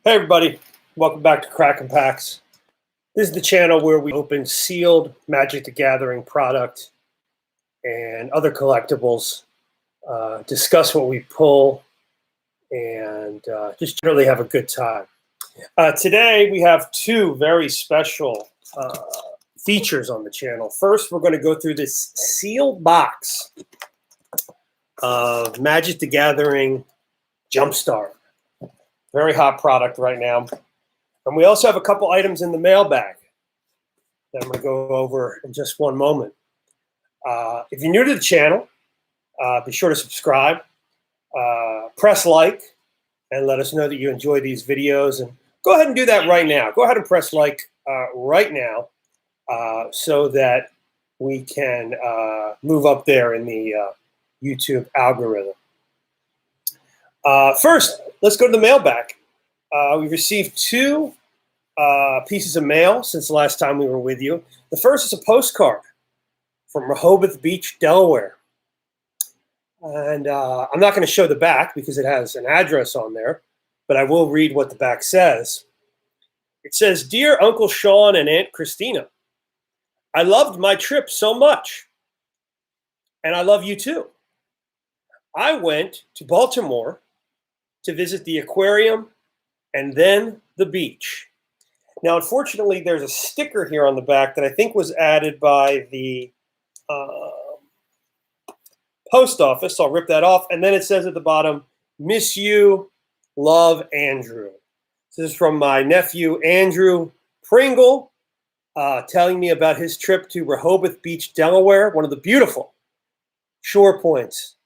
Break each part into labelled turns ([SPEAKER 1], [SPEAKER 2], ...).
[SPEAKER 1] Hey everybody, welcome back to Kraken Packs. This is the channel where we open sealed Magic the Gathering product and other collectibles, discuss what we pull, and just generally have a good time. Today we have two very special features on the channel. First, we're going to go through this sealed box of Magic the Gathering Jumpstart. Very hot product right now. And we also have a couple items in the mailbag that I'm going to go over in just one moment. If you're new to the channel, be sure to subscribe, press like, and let us know that you enjoy these videos. And go ahead and do that right now. Go ahead and press like right now so that we can move up there in the YouTube algorithm. First, let's go to the mailbag. We've received two pieces of mail since the last time we were with you. The first is a postcard from Rehoboth Beach, Delaware. And I'm not going to show the back because it has an address on there, but I will read what the back says. It says, "Dear Uncle Sean and Aunt Christina, I loved my trip so much, and I love you too. I went to Baltimore to visit the aquarium and then the beach." Now, unfortunately, there's a sticker here on the back that I think was added by the post office. So I'll rip that off. And then it says at the bottom, "Miss you, love, Andrew." This is from my nephew, Andrew Pringle, telling me about his trip to Rehoboth Beach, Delaware, one of the beautiful shore points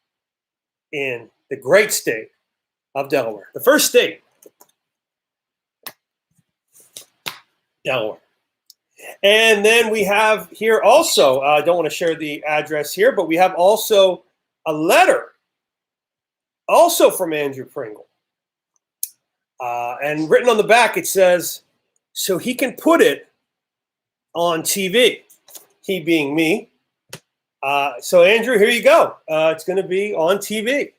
[SPEAKER 1] in the great state of Delaware. The first state, Delaware. And then we have here also, I don't want to share the address here, but we have also a letter, also from Andrew Pringle. And written on the back, it says, so he can put it on TV. He being me. So Andrew, here you go. It's going to be on TV.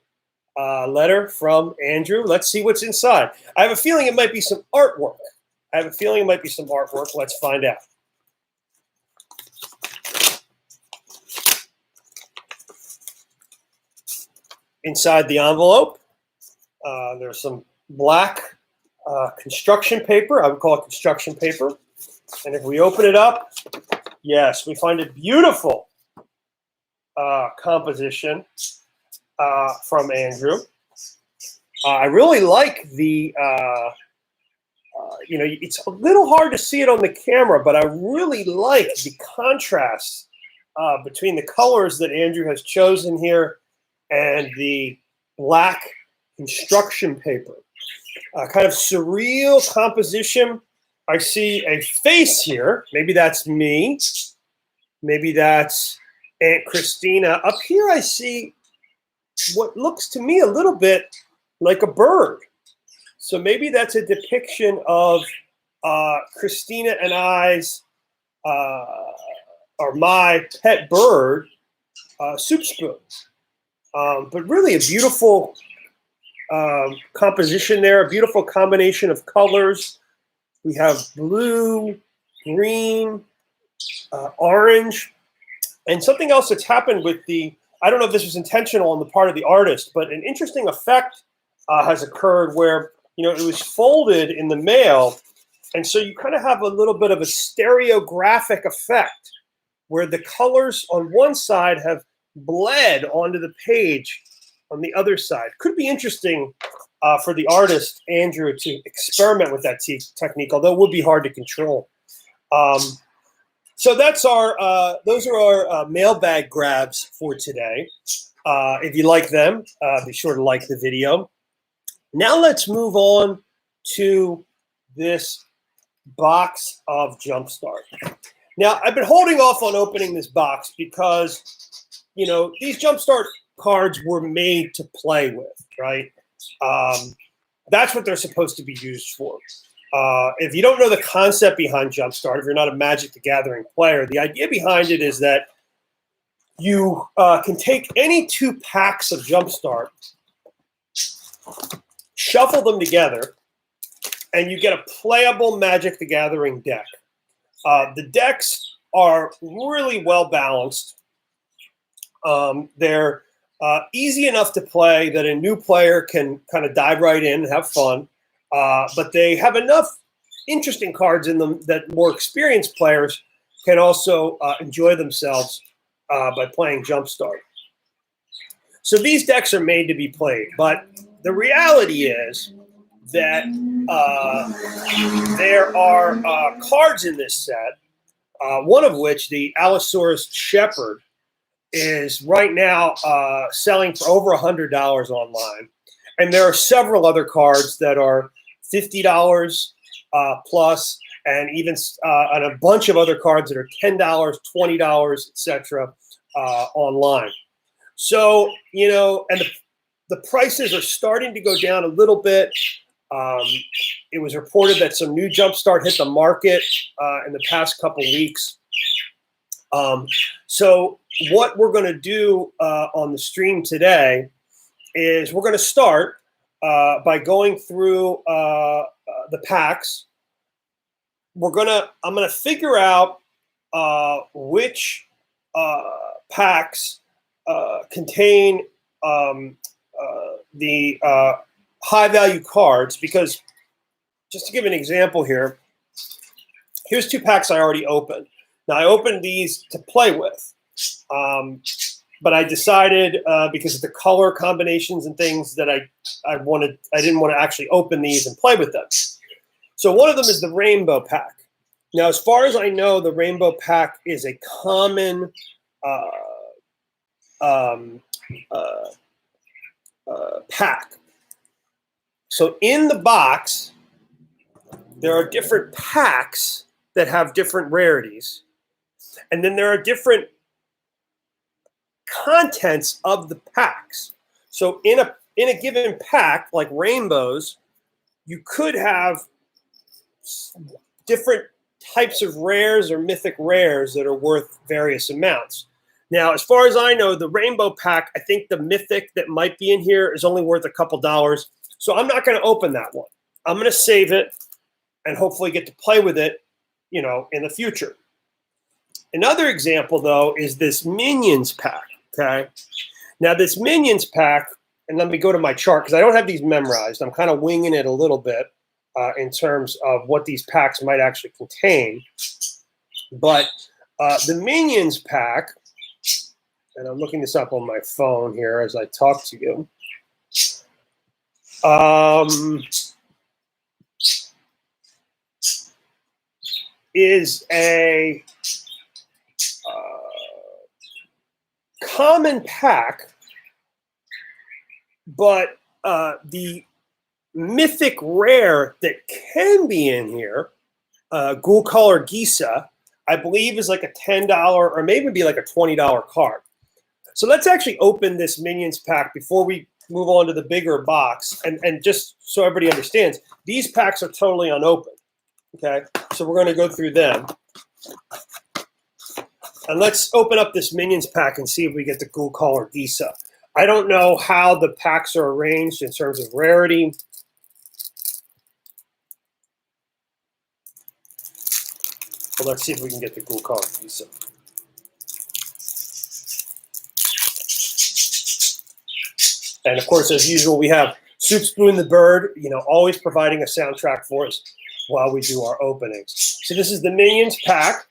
[SPEAKER 1] Letter from Andrew. Let's see what's inside. I have a feeling it might be some artwork. Let's find out. Inside the envelope, there's some black construction paper. I would call it construction paper. And if we open it up, yes, we find a beautiful composition from Andrew. I really like the, it's a little hard to see it on the camera, but I really like the contrast between the colors that Andrew has chosen here and the black construction paper. Kind of surreal composition. I see a face here. Maybe that's me. Maybe that's Aunt Christina. Up here I see what looks to me a little bit like a bird. So maybe that's a depiction of Christina and I's, or my pet bird, Soup Spoon. But really a beautiful composition there, a beautiful combination of colors. We have blue, green, orange, and something else that's happened with the, I don't know if this was intentional on the part of the artist, but an interesting effect has occurred where, it was folded in the mail. And so you kind of have a little bit of a stereographic effect where the colors on one side have bled onto the page on the other side. Could be interesting for the artist, Andrew, to experiment with that technique, although it would be hard to control. So that's those are our mailbag grabs for today. If you like them, be sure to like the video. Now let's move on to this box of Jumpstart. Now, I've been holding off on opening this box because, these Jumpstart cards were made to play with, right? That's what they're supposed to be used for. If you don't know the concept behind Jumpstart, if you're not a Magic the Gathering player, the idea behind it is that you can take any two packs of Jumpstart, shuffle them together, and you get a playable Magic the Gathering deck. The decks are really well balanced. They're easy enough to play that a new player can kind of dive right in and have fun, but they have enough interesting cards in them that more experienced players can also enjoy themselves by playing Jumpstart. So these decks are made to be played, but the reality is that there are cards in this set, one of which, the Allosaurus Shepherd, is right now selling for over $100 online. And there are several other cards that are $50 plus, and even and a bunch of other cards that are $10, $20, etc. Online. So, you know, and the prices are starting to go down a little bit. It was reported that some new Jumpstart hit the market in the past couple weeks. So what we're going to do on the stream today is we're going to start by going through the packs. I'm going to figure out which packs contain the high value cards, because just to give an example here, here's 2 packs I already opened. Now I opened these to play with, but I decided because of the color combinations and things that I didn't want to actually open these and play with them. So one of them is the Rainbow Pack. Now, as far as I know, the Rainbow Pack is a common pack. So in the box, there are different packs that have different rarities, and then there are different contents of the packs. So in a given pack, like rainbows, you could have different types of rares or mythic rares that are worth various amounts. Now, as far as I know, the Rainbow Pack, I think the mythic that might be in here is only worth a couple dollars. So I'm not going to open that one. I'm going to save it and hopefully get to play with it, you know, in the future. Another example, though, is this Minions Pack, okay? Now, this Minions Pack, and let me go to my chart because I don't have these memorized. I'm kind of winging it a little bit in terms of what these packs might actually contain. But the Minions Pack, and I'm looking this up on my phone here as I talk to you, is a common pack, but the mythic rare that can be in here, Ghoul Color Gisa, I believe is like a $10 or maybe be like a $20 card. So let's actually open this Minions pack before we move on to the bigger box. And just so everybody understands, these packs are totally unopened. Okay, so we're going to go through them. And let's open up this Minions pack and see if we get the Ghoul Color Gisa. I don't know how the packs are arranged in terms of rarity. But let's see if we can get the Ghoul Color Gisa. And of course, as usual, we have Soup Spoon the Bird, you know, always providing a soundtrack for us while we do our openings. So this is the Minions pack.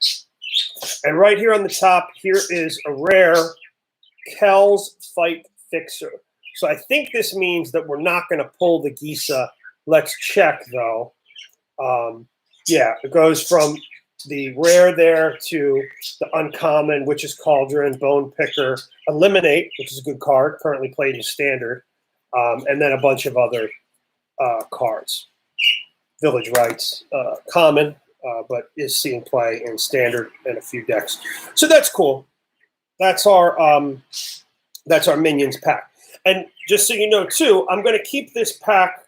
[SPEAKER 1] And right here on the top, here is a rare Kel's Fight Fixer. So I think this means that we're not going to pull the Gisa. Let's check, though. Yeah, it goes from the rare there to the uncommon, which is Cauldron, Bone Picker, Eliminate, which is a good card, currently played in Standard, and then a bunch of other cards. Village Rites, common, but is seeing play in Standard and a few decks. So that's cool. That's our Minions pack. And just so you know, too, I'm going to keep this pack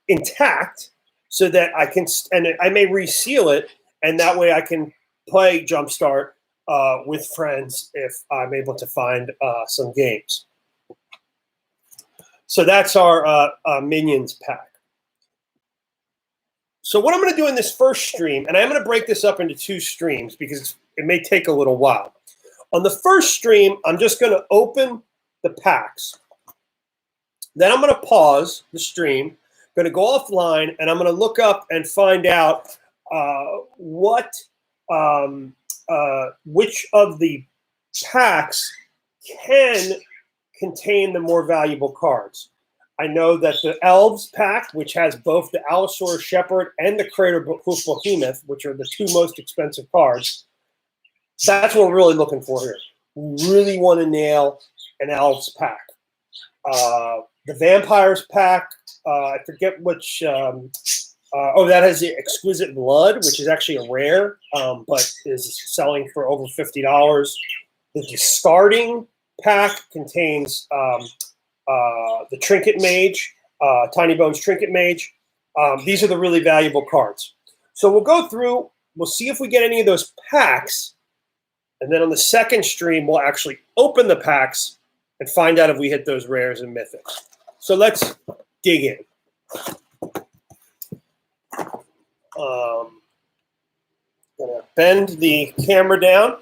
[SPEAKER 1] intact so that I can, and I may reseal it, and that way I can play Jumpstart with friends if I'm able to find some games. So that's our Minions pack. So what I'm going to do in this first stream, and I'm going to break this up into 2 streams because it may take a little while. On the first stream, I'm just going to open the packs. Then I'm going to pause the stream, going to go offline, and I'm going to look up and find out which of the packs can contain the more valuable cards. I know that the Elves pack, which has both the Allosaurus Shepherd and the Crater Hoof Behemoth, which are the 2 most expensive cards, that's what we're really looking for here. We really want to nail an Elves pack. The Vampires pack, I forget which. That has the Exquisite Blood, which is actually a rare, but is selling for over $50. The Discarding pack contains the Trinket Mage, Tiny Bones Trinket Mage. These are the really valuable cards. So we'll go through, we'll see if we get any of those packs, and then on the second stream, we'll actually open the packs and find out if we hit those rares and mythics. So let's dig in. Gonna bend the camera down.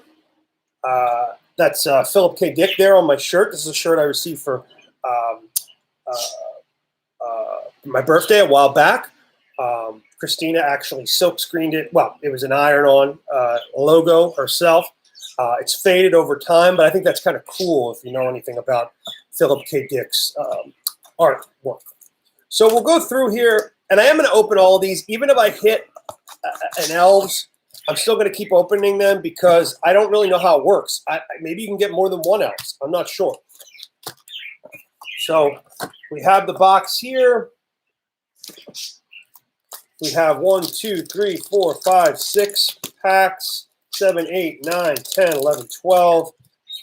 [SPEAKER 1] That's Philip K. Dick there on my shirt. This is a shirt I received for my birthday a while back. Christina actually silk screened it. Well, it was an iron-on logo herself. It's faded over time, but I think that's kind of cool if you know anything about Philip K. Dick's artwork. So we'll go through here, and I am going to open all of these. Even if I hit an Elves, I'm still going to keep opening them because I don't really know how it works. Maybe you can get more than 1 Elves. I'm not sure. So we have the box here. We have 1, 2, 3, 4, 5, 6 packs, 7, 8, 9, 10, 11, 12,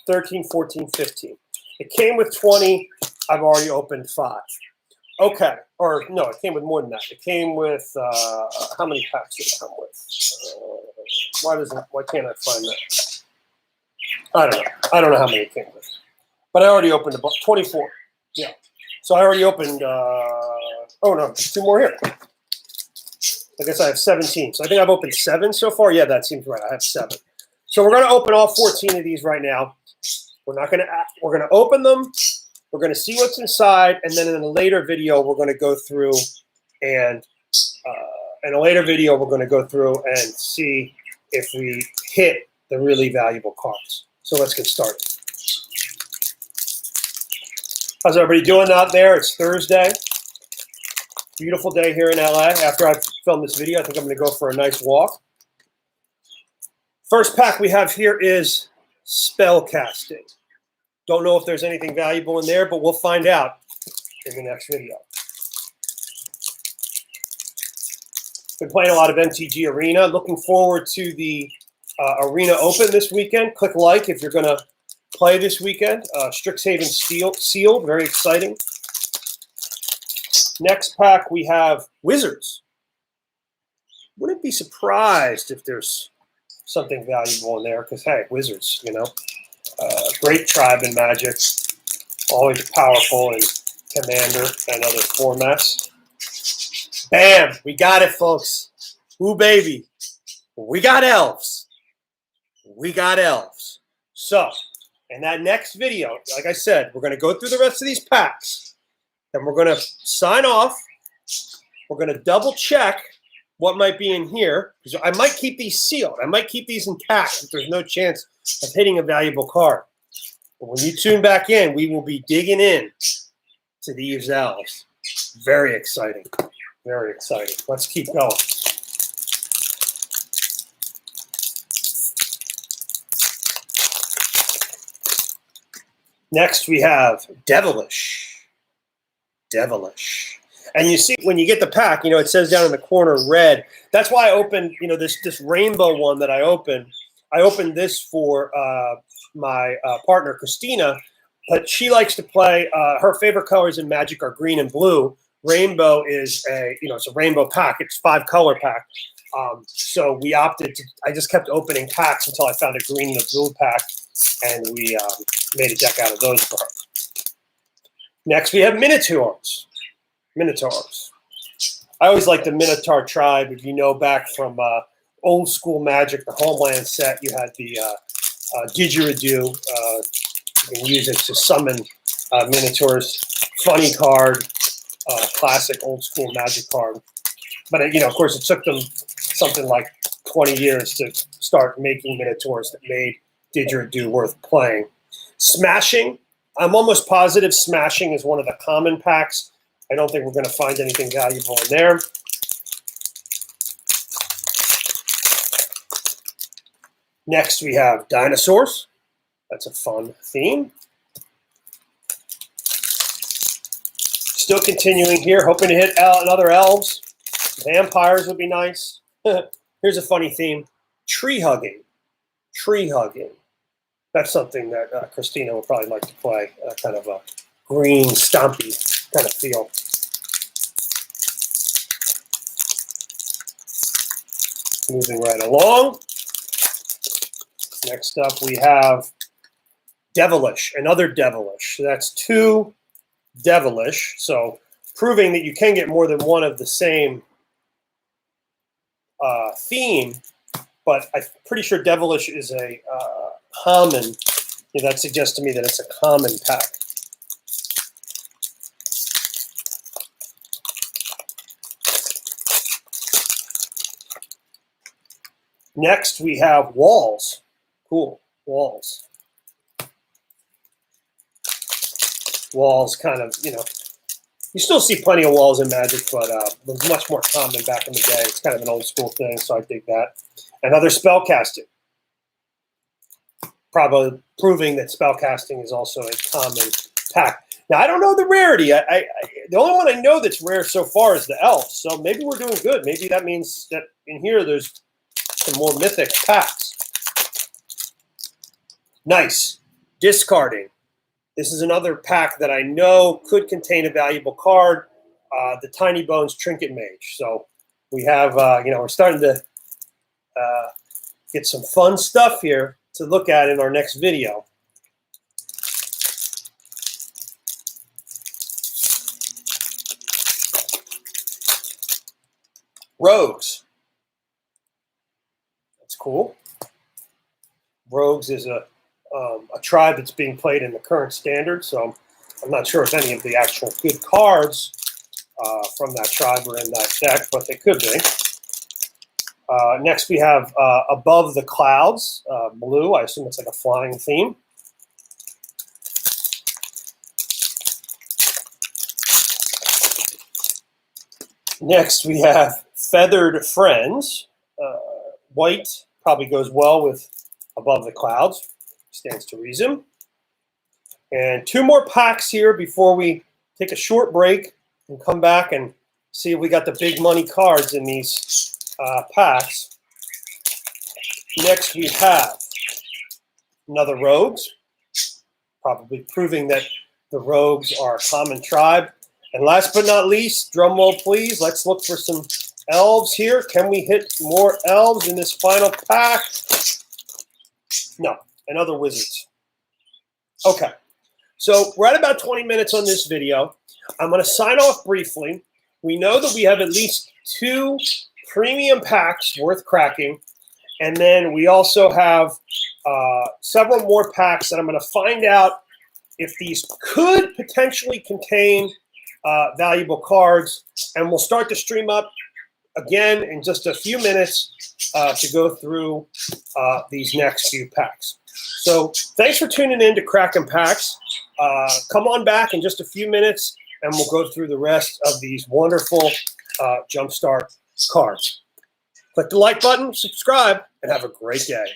[SPEAKER 1] 13, 14, 15. It came with 20. I've already opened 5. Okay. Or no, it came with more than that. It came with, how many packs did it come with? Why can't I find that? I don't know. I don't know how many it came with. But I already opened about 24. Yeah. So I already opened, oh no, 2 more here. I guess I have 17. So I think I've opened 7 so far. Yeah, that seems right. I have 7. So we're going to open all 14 of these right now. We're going to open them. We're going to see what's inside, and then in a later video, we're going to go through and see if we hit the really valuable cards. So let's get started. How's everybody doing out there? It's Thursday. Beautiful day here in LA. After I film this video, I think I'm going to go for a nice walk. First pack we have here is Spellcasting. Don't know if there's anything valuable in there, but we'll find out in the next video. Been playing a lot of MTG Arena. Looking forward to the Arena Open this weekend. Click like if you're going to play this weekend. Strixhaven sealed. Very exciting. Next pack, we have Wizards. Wouldn't be surprised if there's something valuable in there because, hey, Wizards, you know. Great tribe in Magic. Always powerful in Commander and other formats. Bam! We got it, folks. Ooh, baby. We got Elves. We got Elves. So, in that next video, like I said, we're going to go through the rest of these packs. And we're going to sign off. We're going to double check what might be in here. Because I might keep these sealed. I might keep these intact if there's no chance of hitting a valuable card. But when you tune back in, we will be digging in to these Elves. Very exciting. Very exciting. Let's keep going. Next, we have Devilish. Devilish. And you see, when you get the pack, you know, it says down in the corner red. That's why I opened, you know, this rainbow one that I opened. I opened this for my partner, Christina, but she likes to play, her favorite colors in Magic are green and blue. Rainbow is it's a rainbow pack. It's 5-color pack. So we opted to, I just kept opening packs until I found a green and a blue pack, and we made a deck out of those for her. Next, we have Minotaurs. Minotaurs. I always like the Minotaur Tribe. If you know back from old school Magic, the Homeland set, you had the Didgeridoo. You can use it to summon Minotaurs. Funny card, classic old school Magic card. But of course, it took them something like 20 years to start making Minotaurs that made Didgeridoo worth playing. Smashing. I'm almost positive Smashing is one of the common packs. I don't think we're going to find anything valuable in there. Next, we have Dinosaurs. That's a fun theme. Still continuing here, hoping to hit another Elves. Vampires would be nice. Here's a funny theme. Tree hugging. Tree hugging. That's something that Christina would probably like to play. Kind of a green, stompy kind of feel. Moving right along. Next up we have Devilish, another Devilish. So that's 2 Devilish. So proving that you can get more than one of the same theme, but I'm pretty sure Devilish is a common. That suggests to me that it's a common pack. Next, we have Walls. Cool, Walls. Walls kind of, you still see plenty of Walls in Magic, but it was much more common back in the day. It's kind of an old school thing, so I dig that. Another Spellcasting. Probably proving that Spellcasting is also a common pack. Now, I don't know the rarity. The only one I know that's rare so far is the Elf, so maybe we're doing good. Maybe that means that in here there's some more mythic packs. Nice. Discarding. This is another pack that I know could contain a valuable card, the Tiny Bones Trinket Mage. So we have, we're starting to get some fun stuff here to look at in our next video. Rogues. That's cool. Rogues is a tribe that's being played in the current standard, so I'm not sure if any of the actual good cards from that tribe are in that deck, but they could be. Next we have Above the Clouds, blue. I assume it's like a flying theme. Next we have Feathered Friends. White probably goes well with Above the Clouds. Stands to reason. And 2 more packs here before we take a short break and come back and see if we got the big money cards in these packs. Next we have another Rogues, probably proving that the Rogues are a common tribe. And last but not least, drum roll please, let's look for some Elves here. Can we hit more Elves in this final pack? No. And other Wizards. Okay, so we're at about 20 minutes on this video. I'm going to sign off briefly. We know that we have at least 2 premium packs worth cracking, and then we also have several more packs that I'm going to find out if these could potentially contain valuable cards, and we'll start to stream up again in just a few minutes to go through these next few packs. So thanks for tuning in to Crackin' Packs. Come on back in just a few minutes, and we'll go through the rest of these wonderful Jumpstart cards. Click the like button, subscribe, and have a great day.